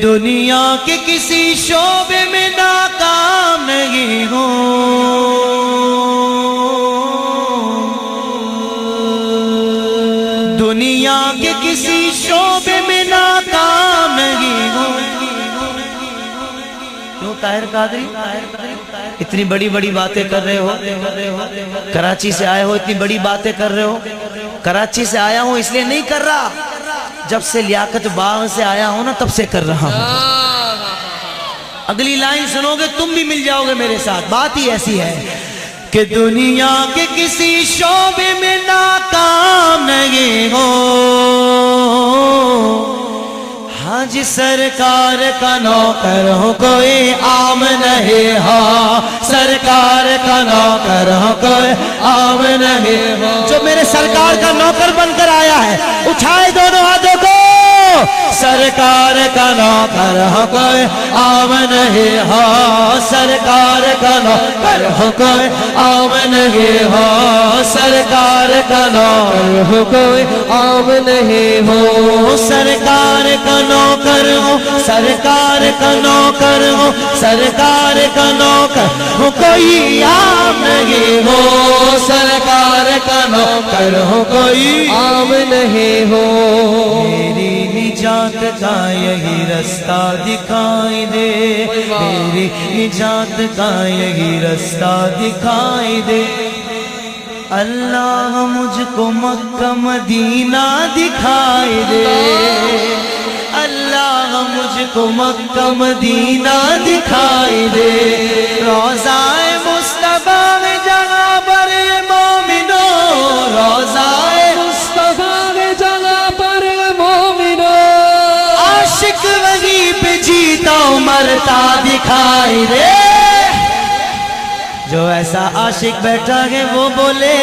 دنیا کے کسی شعبے میں ناکام نہیں ہوں، دنیا کے کسی شعبے میں ناکام نہیں ہوں۔ کیوں طاہر قادری اتنی بڑی بڑی باتیں کر رہے ہو؟ کراچی سے آئے ہو اتنی بڑی باتیں کر رہے ہو؟ کراچی سے آیا ہوں اس لیے نہیں کر رہا، جب سے لیاقت باغ سے آیا ہوں نا تب سے کر رہا ہوں۔ اگلی لائن سنو گے تم بھی مل جاؤ گے میرے ساتھ، بات ہی ایسی ہے کہ دنیا کے کسی شعبے میں ناکام نہیں ہو، ہاں جی سرکار کا نوکر ہو کوئی عام نہیں ہو، سرکار کا نوکر ہو کوئی عام نہیں ہو۔ جو میرے سرکار کا نوکر بن کر آیا ہے اٹھائے دونوں ہاتھوں کو، سرکار کا نوکر ہو کوئی عام نہیں ہو، سرکار کا نوکر ہو کوئی عام نہیں ہو، سرکار کا نوکر ہو کوئی عام نہیں ہو، سرکار کا نوکر ہو، سرکار کا نوکر ہو، سرکار کا نوکر ہو کوئی عام نہیں ہو، سرکار کا نوکر ہو کوئی عام نہیں ہو۔ میری نجات کا یہی رستہ دکھائی دے، میری نجات کا یہی رستہ دکھائی دے، اللہ مجھ کو مکہ مدینہ دکھائی دے، اللہ مجھ کو مکہ مدینہ دکھائی دے، روضہ مصطفیٰ میں جگہ پر مومنو، روضہ مصطفیٰ میں جگہ پر مومنو، عاشق وہیں پہ جیتا مرتا دکھائی دے۔ جو ایسا عاشق بیٹھا ہے وہ بولے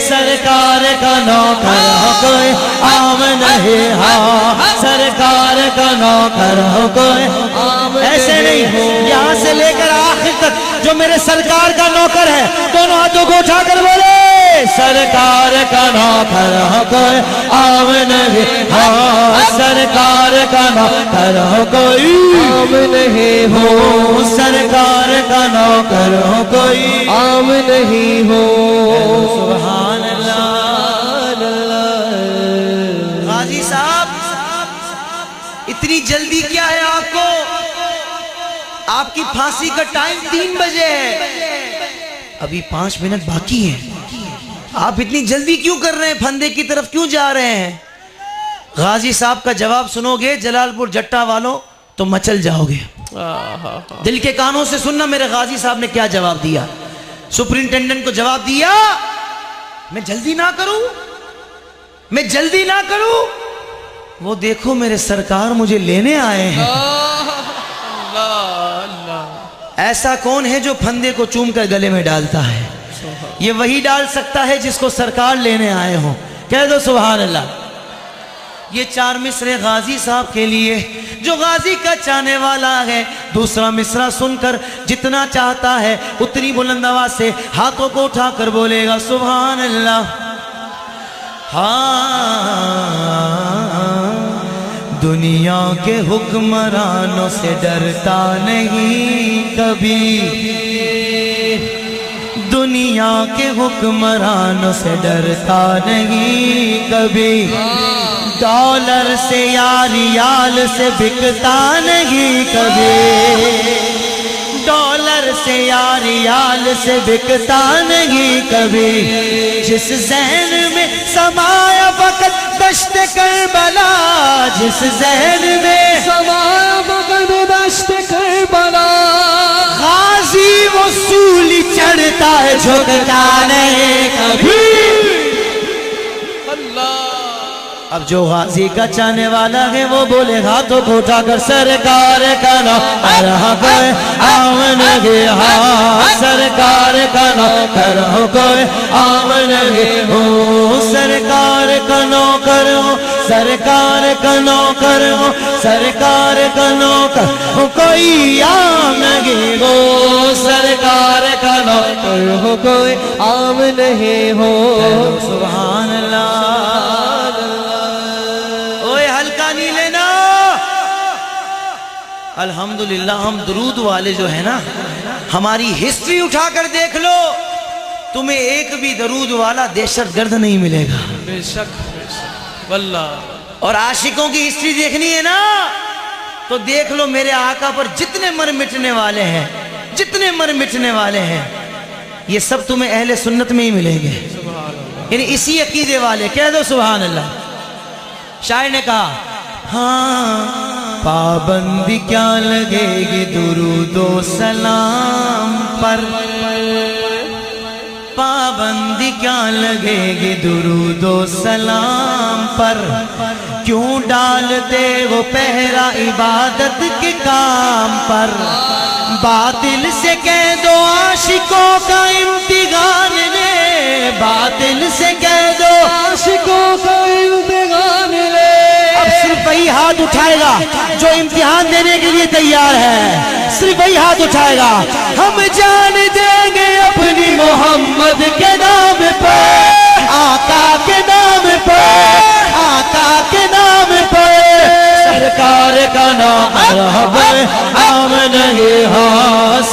سرکار کا نوکر ہو کوئی عام نہیں ہو، سرکار کا نوکر ہو کوئی عام ایسے نہیں ہو۔ یہاں سے لے کر آخر تک جو میرے سرکار کا نوکر ہے دونوں ہاتھوں کو اٹھا کر بولے سرکار کا نوکر ہو کوئی عام نہیں ہو، سرکار کا نوکر ہو کوئی عام نہیں ہو، سرکار کا نوکر ہو کوئی عام نہیں ہو۔ سبحان اللہ۔ غازی صاحب اتنی جلدی کیا ہے آپ کو؟ آپ کی پھانسی کا ٹائم 3 بجے ہے، ابھی 5 منٹ باقی ہیں، آپ اتنی جلدی کیوں کر رہے ہیں؟ پھندے کی طرف کیوں جا رہے ہیں؟ غازی صاحب کا جواب سنو گے جلال پور جٹا والوں تو مچل جاؤ گے، دل کے کانوں سے سننا میرے غازی صاحب نے کیا جواب دیا۔ سپرنٹینڈنٹ کو جواب دیا میں جلدی نہ کروں، میں جلدی نہ کروں، وہ دیکھو میرے سرکار مجھے لینے آئے ہیں۔ ایسا کون ہے جو پھندے کو چوم کر گلے میں ڈالتا ہے؟ یہ وہی ڈال سکتا ہے جس کو سرکار لینے آئے ہوں، کہہ دو سبحان اللہ۔ یہ 4 مصرے غازی صاحب کے لیے جو غازی کا چاہنے والا ہے، دوسرا مصرع سن کر جتنا چاہتا ہے اتنی بلند آواز سے ہاتھوں کو اٹھا کر بولے گا سبحان اللہ۔ ہاں دنیا کے حکمرانوں سے ڈرتا نہیں کبھی، دنیا کے حکمرانوں سے ڈرتا نہیں کبھی، ڈالر سے یا ریال سے بکتا نہیں کبھی، ڈالر سے یا ریال سے بکتا نہیں کبھی، جس ذہن میں سمایا وقت دشت کربلا، جس ذہن میں سمایا وقت دشت کربلا، غازی وہ سولی چڑھتا ہے جھکتا نہیں کبھی۔ اب جو غازی کا چاہنے والا ہے وہ بولے ہاتھوں کو اٹھا کر سرکار کا نوکر ہو کوئی عام نہیں ہو، سرکار کا نوکر ہو کوئی عام نہیں ہو، سرکار کا نوکر ہو، سرکار کا نوکر ہو، سرکار کا نوکر ہو کوئی عام نہیں ہو، سرکار کا نوکر ہو کوئی عام نہیں ہو۔ سبحان اللہ۔ الحمدللہ ہم درود والے جو ہیں نا، ہماری ہسٹری اٹھا کر دیکھ لو، تمہیں ایک بھی درود والا دہشت گرد نہیں ملے گا، بے شک واللہ۔ اور عاشقوں کی ہسٹری دیکھنی ہے نا تو دیکھ لو میرے آقا پر جتنے مر مٹنے والے ہیں، جتنے مر مٹنے والے ہیں، یہ سب تمہیں اہل سنت میں ہی ملیں گے، یعنی اسی عقیدے والے۔ کہہ دو سبحان اللہ۔ شاعر نے کہا ہاں پابندی کیا لگے گی درود و سلام پر، پابندی کیا لگے گی درود و سلام پر، کیوں ڈالتے وہ پہرا عبادت کے کام پر، باطل سے کہہ دو عاشقوں کا امتحان لے، باطل سے کہہ دو عاشقوں کا امتحان لے۔ اب صرف وہی ہاتھ اٹھائے گا جو امتحان دینے کے لیے تیار ہے، صرف وہی ہاتھ اٹھائے گا۔ ہم جان دیں گے اپنی محمد کے نام پر، آقا کے نام پر، آقا کے نام پر، سرکار کا نام رہبر عام نہیں ہو،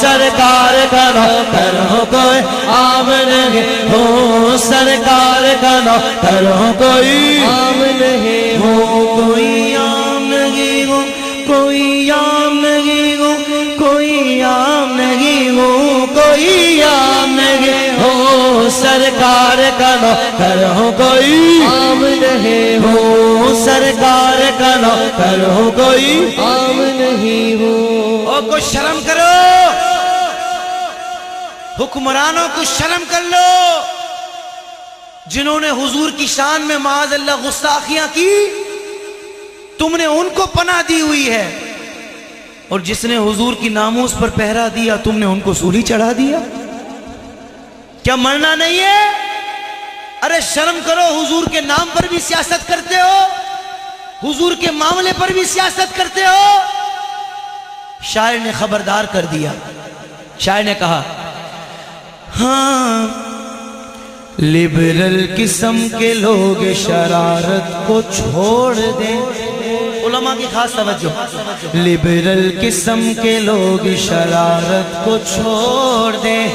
سرکار کا نام کرو کوئی عام نہیں ہو، سرکار کا نام کرو کوئی عام نہیں ہو، کوئی عام نہیں ہو، کوئی عام نہیں ہو، کوئی عام نہیں ہو، کوئی عام نہیں ہو، سرکار کا نام کرو کوئی عام نہیں ہو، سرکار کا نام کرو کوئی عام نہیں ہو۔ او کو شرم کرو، حکمرانوں کو شرم کر لو، جنہوں نے حضور کی شان میں معاذ اللہ گستاخیاں کی، تم نے ان کو پناہ دی ہوئی ہے، اور جس نے حضور کی ناموس پر پہرا دیا تم نے ان کو سولی چڑھا دیا۔ کیا مرنا نہیں ہے؟ ارے شرم کرو، حضور کے نام پر بھی سیاست کرتے ہو، حضور کے معاملے پر بھی سیاست کرتے ہو۔ شاعر نے خبردار کر دیا، شاعر نے کہا ہاں لبرل قسم کے لوگ شرارت کو چھوڑ دیں، علماء کی خاص توجہ، لبرل قسم کے لوگ شرارت کو چھوڑ دیں،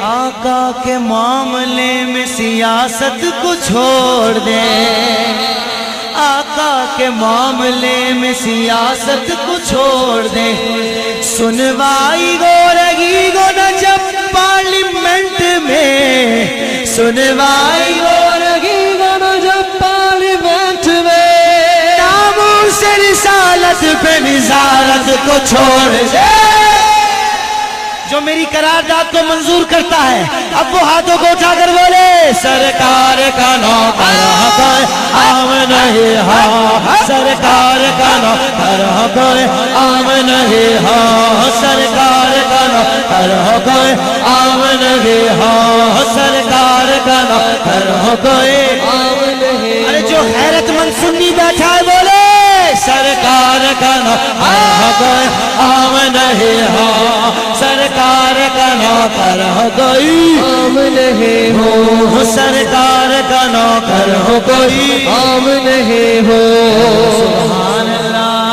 آقا کے معاملے میں سیاست کو چھوڑ دیں، آقا کے معاملے میں سیاست کو چھوڑ دیں، سنوائی گو رگی گو نہ جب پارلیمنٹ میں، سنوائی گو رگی گو نہ جب پارلیمنٹ میں، ناموس رسالت پہ نظارت کو چھوڑ دے۔ جو میری قرارداد کو منظور کرتا ہے اب وہ ہاتھوں کو اٹھا کر بولے سرکار کا نوکر کوئی عام نہیں ہو، سرکار کا نوکر کوئی عام نہیں ہو، سرکار کا نوکر کوئی عام نہیں ہو، سرکار کا نوکر کوئی عام نہیں ہو۔ ارے جو حیرت مند سنی بیٹھا ہے بولے سرکار کا نوکر کوئی عام نہیں ہو، سرکار کا نوکر کوئی عام نہیں ہو، سرکار کا نوکر ہو کوئی عام نہیں ہو۔ سبحان اللہ۔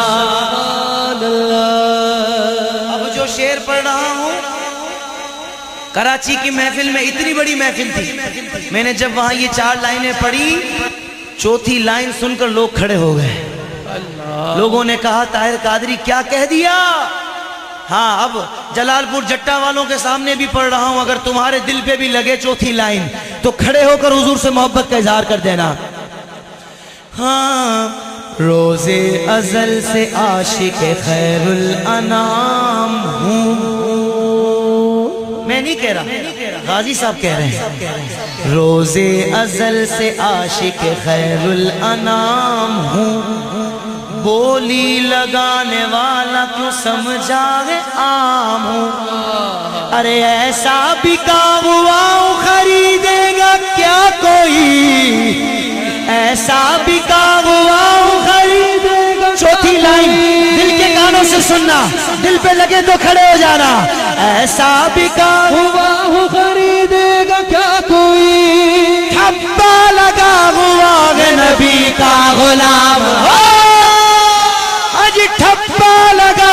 اب جو شعر پڑھ رہا ہوں، کراچی کی محفل میں اتنی بڑی محفل تھی، میں نے جب وہاں یہ 4 لائنیں پڑھی، چوتھی لائن سن کر لوگ کھڑے ہو گئے، لوگوں نے کہا طاہر قادری کیا کہہ دیا؟ ہاں اب جلال پور جٹا والوں کے سامنے بھی پڑھ رہا ہوں، اگر تمہارے دل پہ بھی لگے چوتھی لائن تو کھڑے ہو کر حضور سے محبت کا اظہار کر دینا۔ ہاں روز ازل سے عاشق خیر الانام ہوں، میں نہیں کہہ رہا، غازی صاحب کہہ رہے ہیں، روز ازل سے عاشق خیر الانام ہوں، بولی لگانے والا کیوں سمجھا ہے عام ہوں، ارے ایسا بکا ہوا ہوں خریدے گا کیا کوئی، ایسا بکا ہوا ہوں خریدے گا۔ چوتھی لائن دل کے کانوں سے سننا، دل پہ لگے تو کھڑے ہو جانا، ایسا بکا ہوا ہوں خریدے گا کیا کوئی، ٹھپا لگا ہوا ہے نبی کا غلام، ٹھپا لگا